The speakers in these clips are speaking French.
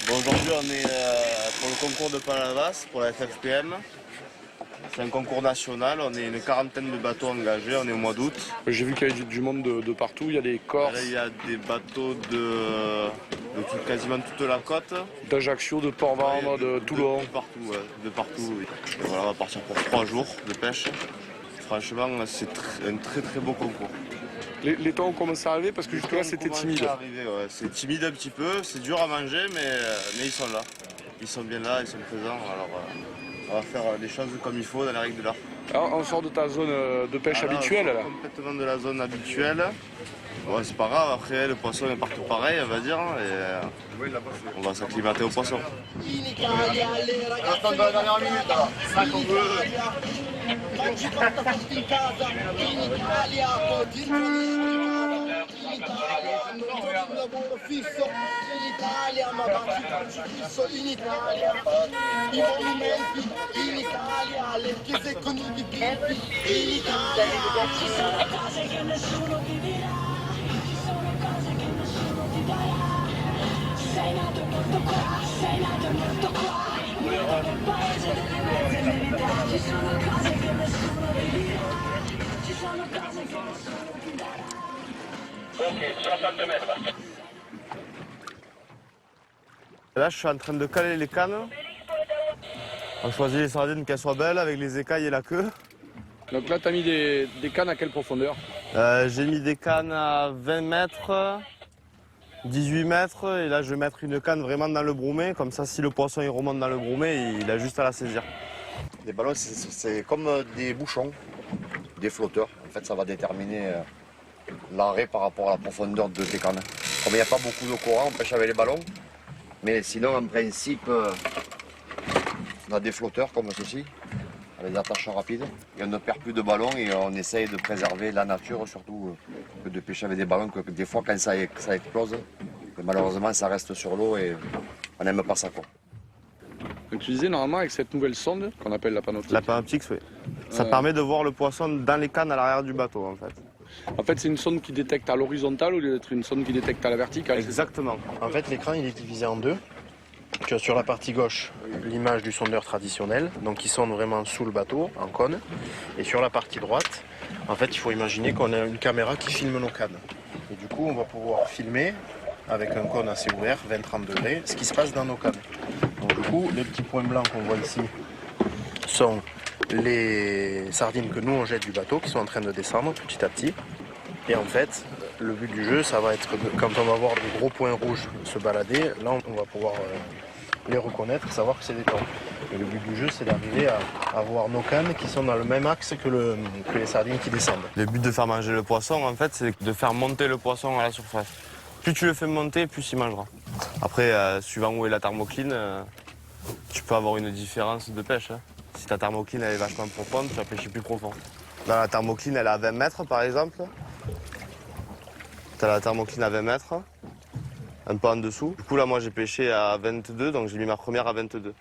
Bon, aujourd'hui on est pour le concours de Palavas, pour la FFPM. C'est un concours national, on est une quarantaine de bateaux engagés, on est au mois d'août. J'ai vu qu'il y a du monde de partout, il y a des Corses. Là, il y a des bateaux de quasiment toute la côte. D'Ajaccio, de Port-Vendre, de Toulon. De partout, ouais, de partout. Oui. Et voilà, on va partir pour 3 jours de pêche. Franchement, c'est un très très beau concours. Les temps ont commencé à arriver parce que jusque-là c'était timide. Ouais. C'est timide un petit peu, c'est dur à manger, mais ils sont là. Ils sont bien là, ils sont présents. Alors on va faire les choses comme il faut dans les règles de l'art. Alors, on sort de ta zone de pêche habituelle là. Complètement de la zone habituelle. Bon, c'est pas grave, après le poisson est partout pareil, on va dire. Et on va s'acclimater au poisson. Attends la dernière minute là. 5 on veut. Sei nato morto qua, sei nato morto qua. Niente che paese delle mezze verità. Ci sono cose che nessuno vi dirà. Ci sono cose che nessuno ti darà. Ok, 60 mètres. Là, je suis en train de caler les cannes. On choisit les sardines qu'elles soient belles avec les écailles et la queue. Donc là tu as mis des cannes à quelle profondeur? J'ai mis des cannes à 20 mètres. 18 mètres et là je vais mettre une canne vraiment dans le bromé, comme ça si le poisson il remonte dans le bromé, il a juste à la saisir. Les ballons c'est comme des bouchons, des flotteurs. En fait ça va déterminer l'arrêt par rapport à la profondeur de tes cannes. Comme il n'y a pas beaucoup de courant, on pêche avec les ballons, mais sinon en principe on a des flotteurs comme ceci, avec des attaches rapides, et on ne perd plus de ballons et on essaye de préserver la nature surtout que de pêcher avec des ballons, que des fois quand ça explose, malheureusement ça reste sur l'eau et on n'aime pas ça quoi. Donc tu disais normalement avec cette nouvelle sonde qu'on appelle la panoptique. La panoptique, oui. Ça permet de voir le poisson dans les cannes à l'arrière du bateau en fait. En fait c'est une sonde qui détecte à l'horizontale au lieu d'être une sonde qui détecte à la verticale. Exactement. En fait l'écran il est divisé en deux. Tu as sur la partie gauche l'image du sondeur traditionnel, donc qui sonde vraiment sous le bateau, en cône. Et sur la partie droite, en fait, il faut imaginer qu'on a une caméra qui filme nos cannes. Et du coup, on va pouvoir filmer avec un cône assez ouvert, 20-30 degrés, ce qui se passe dans nos cannes. Donc du coup, les petits points blancs qu'on voit ici sont les sardines que nous on jette du bateau, qui sont en train de descendre petit à petit. Et en fait, le but du jeu, ça va être quand on va voir des gros points rouges se balader, là on va pouvoir les reconnaître, savoir que c'est des thons. Et le but du jeu, c'est d'arriver à voir nos cannes qui sont dans le même axe que les sardines qui descendent. Le but de faire manger le poisson, en fait, c'est de faire monter le poisson à la surface. Plus tu le fais monter, plus il mangera. Après, suivant où est la thermocline, tu peux avoir une différence de pêche. Hein. Si ta thermocline elle est vachement profonde, tu vas pêcher plus profond. Là, la thermocline, elle est à 20 mètres, par exemple. Tu as la thermocline à 20 mètres, un peu en dessous. Du coup, là, moi, j'ai pêché à 22, donc j'ai mis ma première à 22.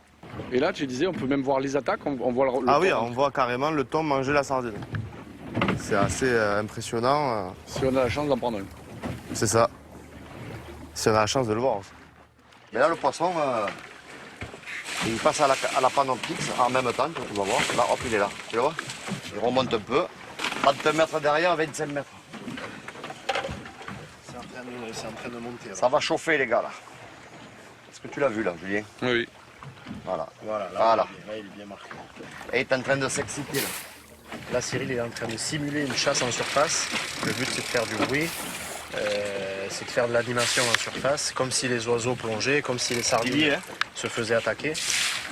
Et là, tu disais, on peut même voir les attaques, on voit le Ah oui, on voit carrément le thon manger la sardine. C'est assez impressionnant. Si on a la chance d'en prendre un. C'est ça. Si on a la chance de le voir aussi. Mais là le poisson, il passe à la panoptique en même temps, tu vas voir. Là, hop, il est là. Tu le vois? Il remonte un peu. 30 mètres derrière, 25 mètres. C'est en train de monter. Ça va chauffer les gars là. Est-ce que tu l'as vu là, Julien? Oui. Voilà. Voilà, Voilà. Là, il est bien marqué. Et il est en train de s'exciter là. Là, Cyril est en train de simuler une chasse en surface. Le but, c'est de faire du bruit, c'est de faire de l'animation en surface, comme si les oiseaux plongeaient, comme si les sardines se faisaient attaquer.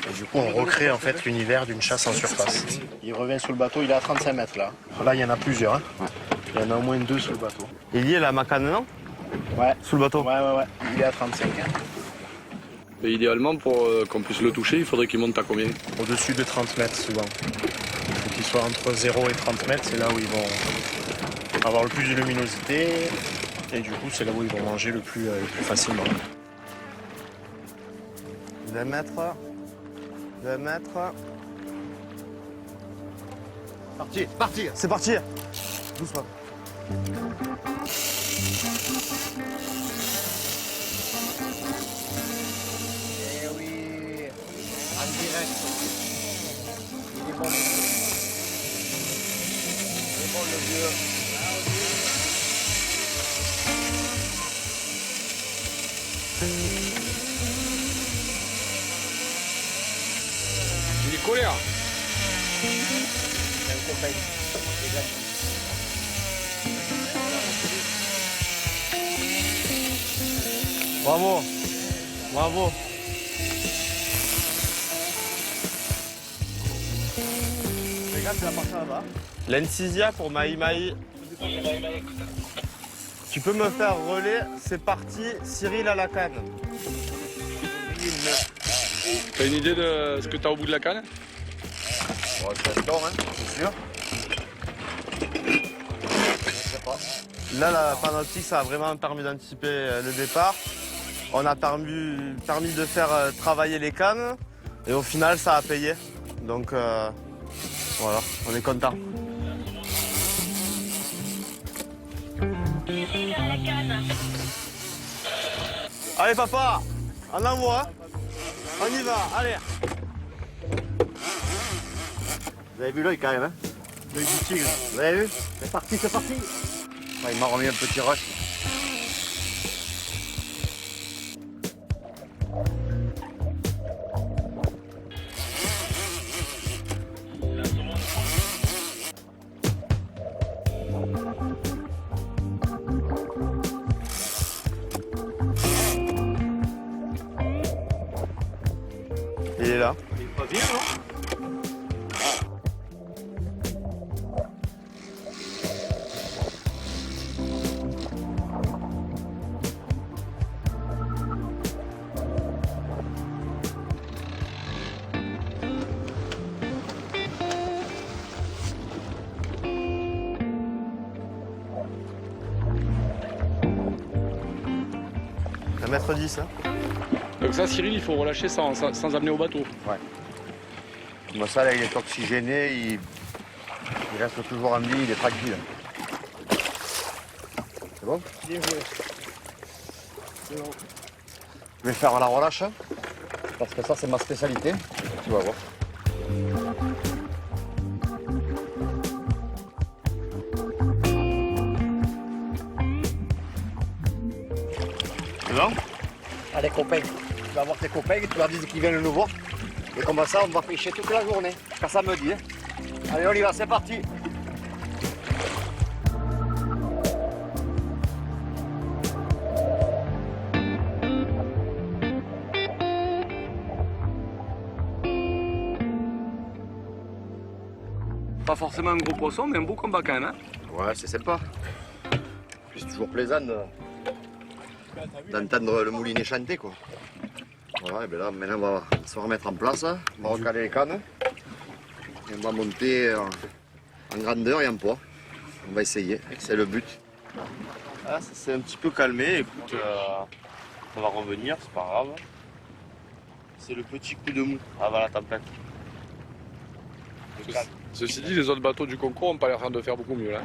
Et du coup, on recrée en fait l'univers d'une chasse en surface. Il revient sous le bateau, il est à 35 mètres là. Là, il y en a plusieurs. Hein. Il y en a au moins 2 sous le bateau. Il y est la macane, non? Ouais. Sous le bateau? Ouais. Il est à 35. Et idéalement, pour qu'on puisse le toucher, il faudrait qu'il monte à combien? Au-dessus de 30 mètres souvent. Il faut qu'ils soient entre 0 et 30 mètres, c'est là où ils vont avoir le plus de luminosité. Et du coup, c'est là où ils vont manger le plus facilement. 20 mètres. 20 mètres. Parti, parti. C'est parti. Doucement. Eh oui, en direct. Il est bon. Il est bon le vieux. Il est colère. C'est un copain. Exact. Bravo. Bravo. Regarde, c'est la partie là-bas. L'Encisia pour Maï Maï. Tu peux me faire relais, c'est parti, Cyril à la canne. T'as une idée de ce que t'as au bout de la canne? Bon, c'est un don, hein, c'est sûr. Je sais pas. Là, la panne optique, ça a vraiment permis d'anticiper le départ. On a permis de faire travailler les cannes et au final, ça a payé. Donc voilà, on est content. Allez papa, on envoie. Hein. On y va, allez. Vous avez vu l'œil quand même, hein? L'œil du tigre. Vous avez vu? C'est parti, c'est parti. Ah, il m'a remis un petit rush. Il est là. Il est pas bien, non? Un mètre 10, hein. Donc ça, Cyril, il faut relâcher sans amener au bateau. Moi, ça, là, il est oxygéné, il reste toujours en vie, il est tranquille. C'est bon? Bien joué. C'est bon. Je vais faire la relâche, parce que ça, c'est ma spécialité. Tu vas voir. C'est bon? Allez, copains, tu vas voir tes copains et tu leur dis qu'ils viennent nous voir. Et comme ça, on va pêcher toute la journée, jusqu'à samedi. Hein. Allez, on y va, c'est parti. Pas forcément un gros poisson, mais un beau combat quand même. Hein. Ouais, c'est sympa. C'est toujours plaisant d'entendre le moulinet chanter, quoi. Voilà, et bien là, maintenant, on va se remettre en place. On va recaler les cannes. Et on va monter en grandeur et en poids. On va essayer, c'est le but. Ah, ça s'est un petit peu calmé. Écoute, on va revenir, c'est pas grave. C'est le petit coup de mou avant la tempête. Le calme. Ceci dit, les autres bateaux du concours n'ont pas l'air de faire beaucoup mieux là.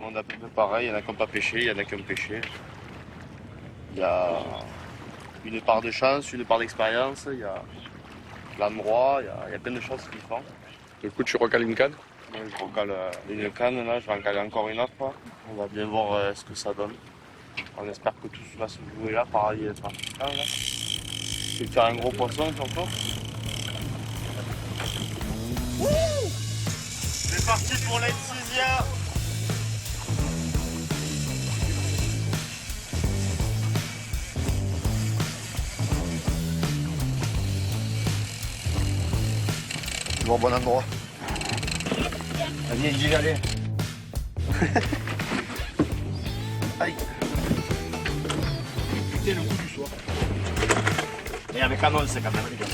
On a à peu près pareil, il y en a qui n'ont pas pêché, il y en a qui ont pêché. Il y a une part de chance, une part d'expérience, il y a l'endroit, il y a plein de choses qui font. Du coup, tu recales une canne. Moi, je recale une canne, là, je vais en caler encore une autre. On va bien voir ce que ça donne. On espère que tout va se jouer là, pareil. Là. Je vais faire un gros poisson surtout. C'est parti pour l'Encisia. Tu vas au bon endroit. Vas-y, j'y vais aller. Aïe. Putain, le coup du soir. Et avec un c'est quand même rigolo.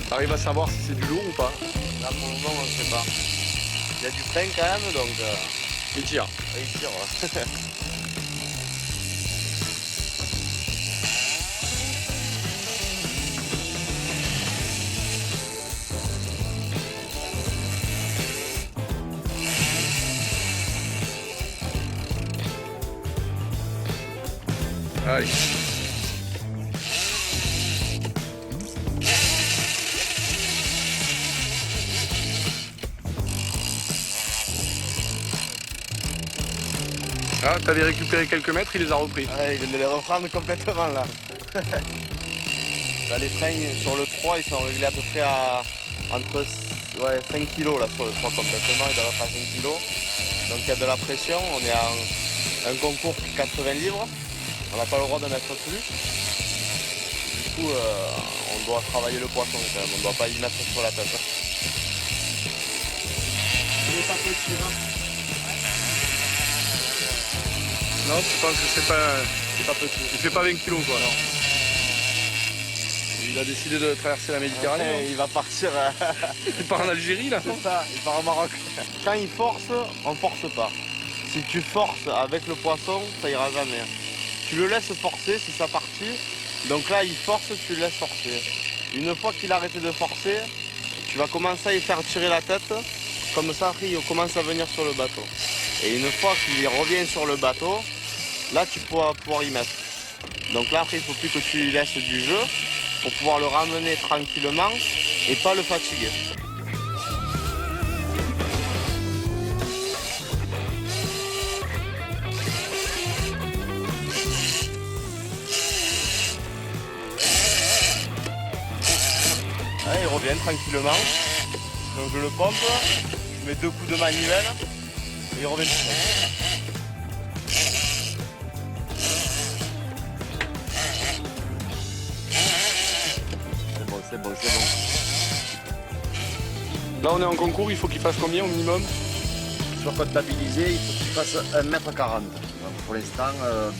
T'arrives à savoir si c'est du lourd ou pas? Là pour le moment on ne sait pas. Il y a du frein quand même donc Il tire. il tire. Ouais. Allez. Ah, t'avais récupéré quelques mètres, il les a repris. Ouais, il vient de les reprendre complètement là. Là, les freins sur le 3, ils sont réglés à peu près à entre 5 kg là sur le 3 complètement, il doit être à 5 kg. Donc il y a de la pression, on est à un concours 80 livres, on n'a pas le droit d'en mettre plus. Du coup, on doit travailler le poisson quand même, on ne doit pas y mettre sur la tête. Il est pas petit, hein. Non, je pense que c'est pas petit. Il fait pas 20 kilos quoi. Non. Il a décidé de traverser la Méditerranée. Après, il va partir. Il part en Algérie là. C'est ça, il part au Maroc. Quand il force, on force pas. Si tu forces avec le poisson, ça ira jamais. Tu le laisses forcer, c'est sa partie. Donc là, il force, tu le laisses forcer. Une fois qu'il a arrêté de forcer, tu vas commencer à y faire tirer la tête. Comme ça, après, il commence à venir sur le bateau. Et une fois qu'il revient sur le bateau, là, tu pourras pouvoir y mettre. Donc là, après, il ne faut plus que tu lui laisses du jeu pour pouvoir le ramener tranquillement et pas le fatiguer. Allez, il revient tranquillement. Donc je le pompe, je mets 2 coups de manivelle et il revient tout seul. C'est bon. Là on est en concours, il faut qu'il fasse combien au minimum? Sur code stabilisé, il faut qu'il fasse 1,40 m. Pour l'instant, on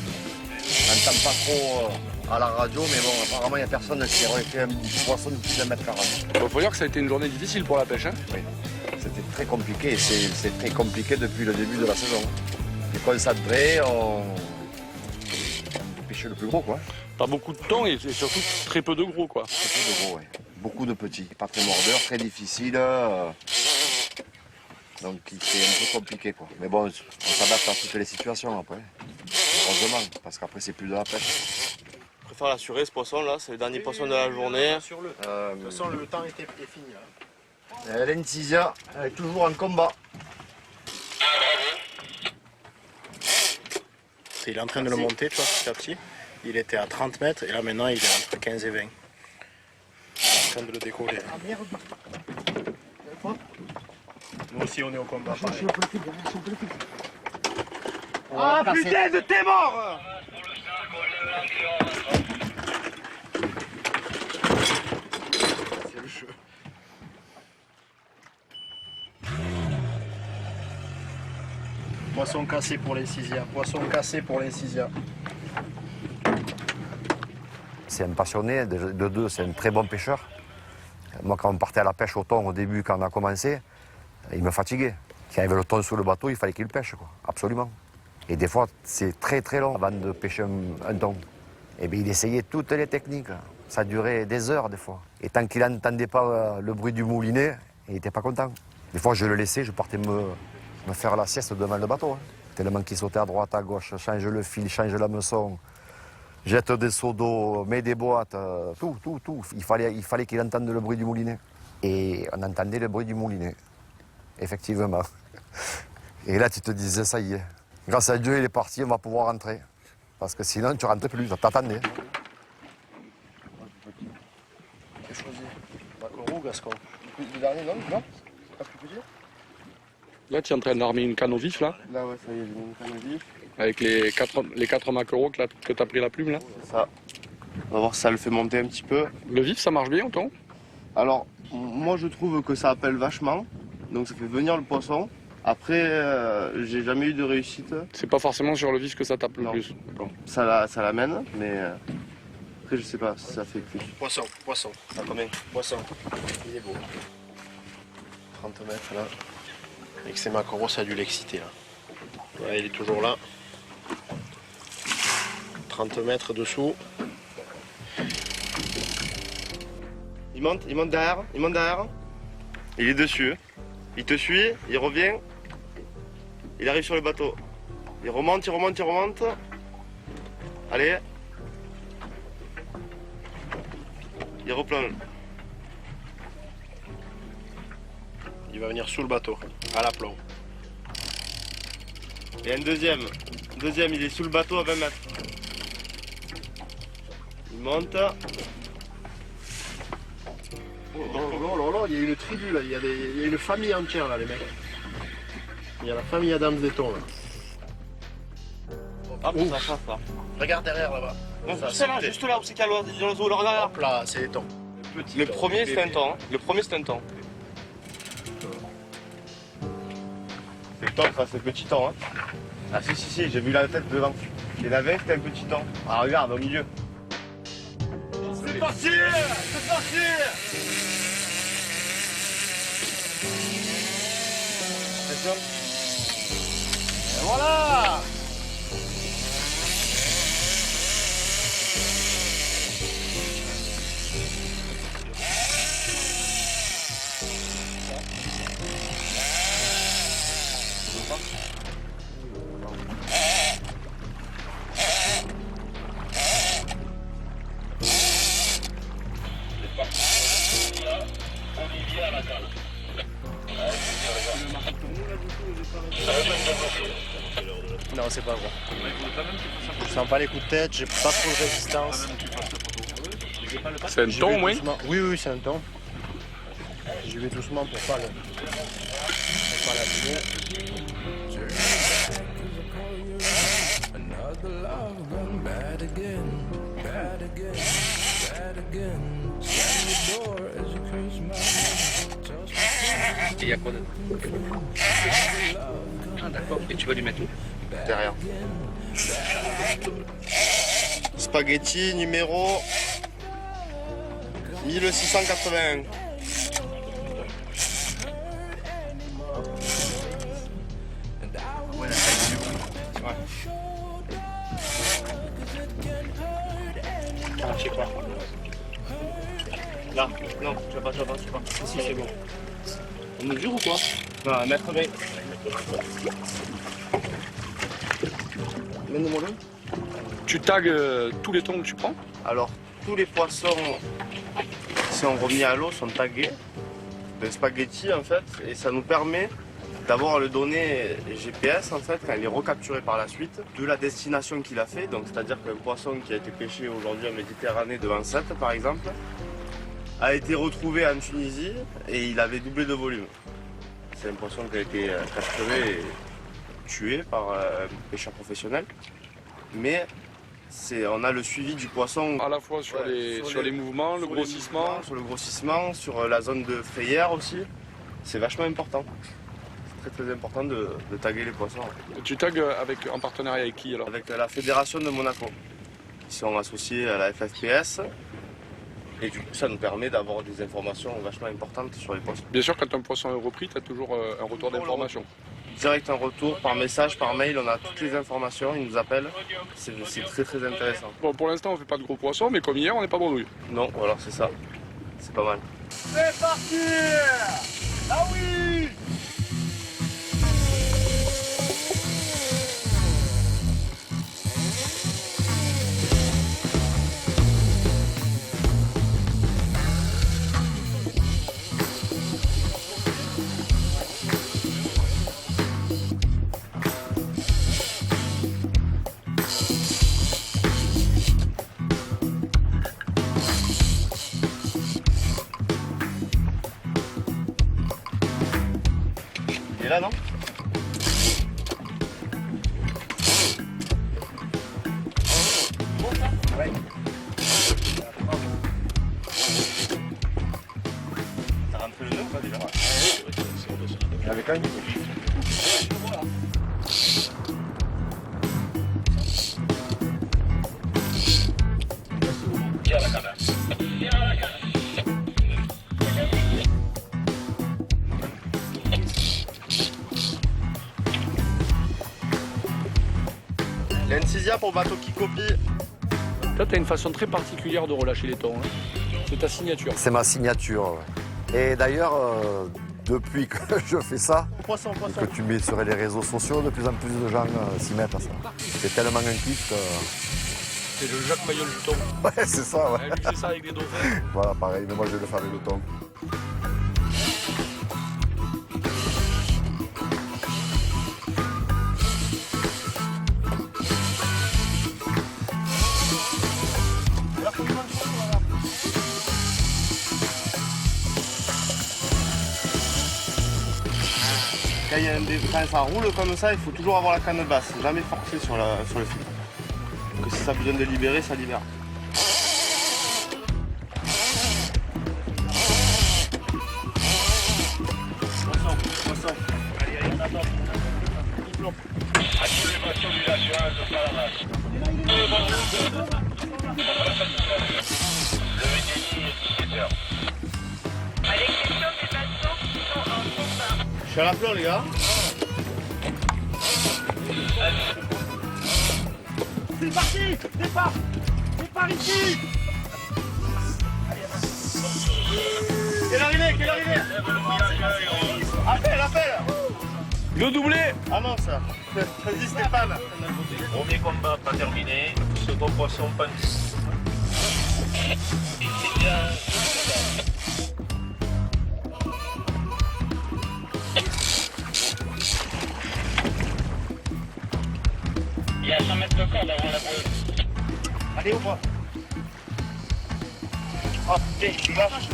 n'entend pas trop à la radio, mais bon, apparemment, il n'y a personne qui aurait fait un poisson de plus d'1,40 m. Il faut dire que ça a été une journée difficile pour la pêche. Hein. Oui, c'était très compliqué, et c'est très compliqué depuis le début de la saison. Les concentrés, on pêchait le plus gros, quoi. Pas beaucoup de temps et surtout très peu de gros quoi. Très peu de gros, ouais. Beaucoup de petits, pas très mordeurs, très difficiles. Donc c'est un peu compliqué, quoi. Mais bon, on s'adapte à toutes les situations après. Heureusement, parce qu'après c'est plus de la pêche. Je préfère l'assurer ce poisson là, c'est le dernier poisson de la journée. Sur le. De toute façon, le temps est fini. Là. L'Encisia, elle est toujours en combat. Il est en train de le monter, tu vois, petit à petit. Il était à 30 mètres et là maintenant il est entre 15 et 20. Il est en train de le décoller. Ah merde. Nous aussi on est au combat. Pareil. Ah putain de t'es mort! C'est le jeu. Poisson cassé pour l'incisia. Poisson cassé pour l'incisia. C'est un passionné, de deux, c'est un très bon pêcheur. Moi, quand on partait à la pêche au thon au début, quand on a commencé, il me fatiguait. Quand il y avait le thon sous le bateau, il fallait qu'il pêche, quoi. Absolument. Et des fois, c'est très très long avant de pêcher un thon. Et bien, il essayait toutes les techniques. Ça durait des heures, des fois. Et tant qu'il n'entendait pas le bruit du moulinet, il n'était pas content. Des fois, je le laissais, je partais me faire la sieste devant le bateau. Hein. Tellement qu'il sautait à droite, à gauche, change le fil, change la meçon. Jette des seaux d'eau, met des boîtes, tout. Il fallait qu'il entende le bruit du moulinet. Et on entendait le bruit du moulinet, effectivement. Et là, tu te disais, ça y est, grâce à Dieu, il est parti, on va pouvoir rentrer. Parce que sinon, tu ne rentrais plus, t'attendais. J'ai choisi. Macoro ou Gascon? Le dernier, non, c'est pas plus petit. Là tu es en train d'armer une canne au vif là. Là ouais, ça y est, j'ai mis une canne au vif. Avec les 4 maquereaux que tu as pris la plume là. Ça. On va voir si ça le fait monter un petit peu. Le vif ça marche bien au thon? Alors, moi je trouve que ça appelle vachement. Donc ça fait venir le poisson. Après, j'ai jamais eu de réussite. C'est pas forcément sur le vif que ça tape le Non. plus. Bon, ça l'amène, mais après je sais pas si ça fait plus. Poisson. À combien? Poisson. Il est beau. 30 mètres là. Avec ses maquereaux, ça a dû l'exciter là. Ouais, il est toujours là. 30 mètres dessous. Il monte derrière, Il est dessus. Il te suit, il revient. Il arrive sur le bateau. Il remonte. Allez, Il replonge. Il va venir sous le bateau, à l'aplomb. Et un deuxième. Deuxième, il est sous le bateau à 20 mètres. Il monte. Oh, il y a une tribu là, il y a une famille entière là, les mecs. Il y a la famille Adams des thons là. Hop, ça chasse là. Regarde derrière là-bas. Non, c'est là, juste là où c'est qu'il y a l'oiseau, le regard. Hop là, c'est les thons. Le premier c'est un thon. Hein. Le premier c'est un thon. C'est top ça, c'est petit thon. Hein. Ah si, j'ai vu la tête devant. Et la veille c'était un petit thon. Ah regarde, au milieu. C'est parti! C'est parti! Attention. Et voilà! Non, c'est pas bon. Je sens pas les coups de tête, j'ai pas trop de résistance. C'est un thon, oui. Oui, c'est un thon. J'y vais doucement pour pas l'abîmer. Il y a quoi dedans? Ah d'accord, et tu vas lui mettre où? Derrière. Spaghetti numéro 1681. Ah, je sais pas. Là, non, tu vas pas. Si, c'est bon. On mesure ou quoi? Non, 1m20. Mène-moi le. Tu tags tous les thons que tu prends? Alors, tous les poissons qui sont remis à l'eau sont tagués de spaghetti en fait, et ça nous permet d'avoir le données GPS en fait quand il est recapturé par la suite de la destination qu'il a fait. Donc c'est-à-dire qu'un poisson qui a été pêché aujourd'hui en Méditerranée devant Sète par exemple a été retrouvé en Tunisie et il avait doublé de volume. C'est un poisson qui a été capturé et tué par un pêcheur professionnel. Mais on a le suivi du poisson À la fois sur les mouvements, le grossissement. sur le grossissement, sur la zone de frayère aussi. C'est vachement important. C'est très important de taguer les poissons. Tu tags en partenariat avec qui alors? Avec la Fédération de Monaco. Ils sont associés à la FFPS. Et du coup, ça nous permet d'avoir des informations vachement importantes sur les poissons. Bien sûr, quand un poisson est repris, tu as toujours un retour d'information. Direct en retour, par message, par mail, on a toutes les informations, ils nous appellent. C'est très très intéressant. Bon, pour l'instant, on fait pas de gros poissons, mais comme hier, on n'est pas bredouille. Non, alors c'est ça. C'est pas mal. C'est parti! Ah oui! Il est là, non? Ouais. T'as rentré le nœud ou pas déjà? Avec un. Tire la canne. Tire la canne. L'Encisia pour bateau qui copie. Toi, tu as une façon très particulière de relâcher les thons. Hein. C'est ta signature. C'est ma signature. Ouais. Et d'ailleurs, depuis que je fais ça, que tu mets sur les réseaux sociaux, de plus en plus de gens s'y mettent à ça. C'est tellement un kiff que C'est le Jacques Mayol du thon. Ouais, c'est ça, ouais. Lui, c'est ça avec des dauphins. Voilà, pareil, mais moi je vais le faire avec le thon. Quand ça roule comme ça, il faut toujours avoir la canne basse, jamais forcer sur le fil. Donc si ça a besoin de libérer, ça libère. Poisson. Allez, on attend. Acclimation du assurance de Palavas. Le midi est 17h. À l'exception des bateaux qui sont en combat. Je suis à la fleur, les gars. C'est parti. Départ. Départ ici. Quelle arrivée. Appelle. Le doublé. Ah non, ça. Vas-y, Stéphane. Premier combat pas terminé. Second poisson pas. Il y a 100 mètres de corde avant la bouée. Allez, ouvre. Oh, tiens, tu lâches.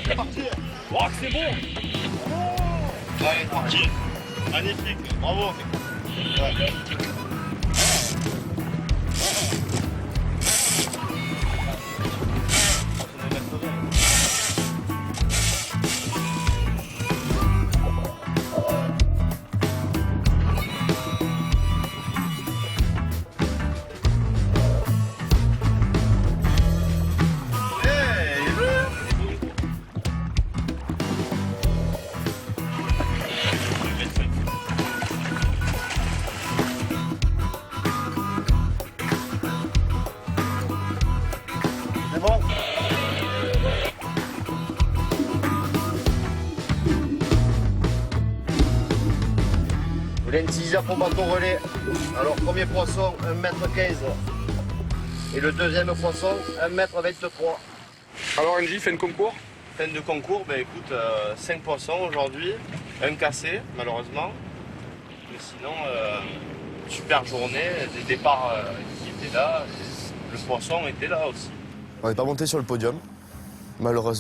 C'est parti. Oh, c'est bon. Allez, c'est parti. Magnifique, bravo. Ouais. C'est bon. Vous voulez une cisaille pour bateau relais. Alors, premier poisson, 1,15 m. Et le deuxième poisson, 1,23 m. Alors, Angie, fin de concours. Fin de concours, ben écoute, 5 poissons aujourd'hui, un cassé malheureusement. Mais sinon, super journée, des départs qui étaient là, le poisson était là aussi. On n'est pas monté sur le podium, malheureusement.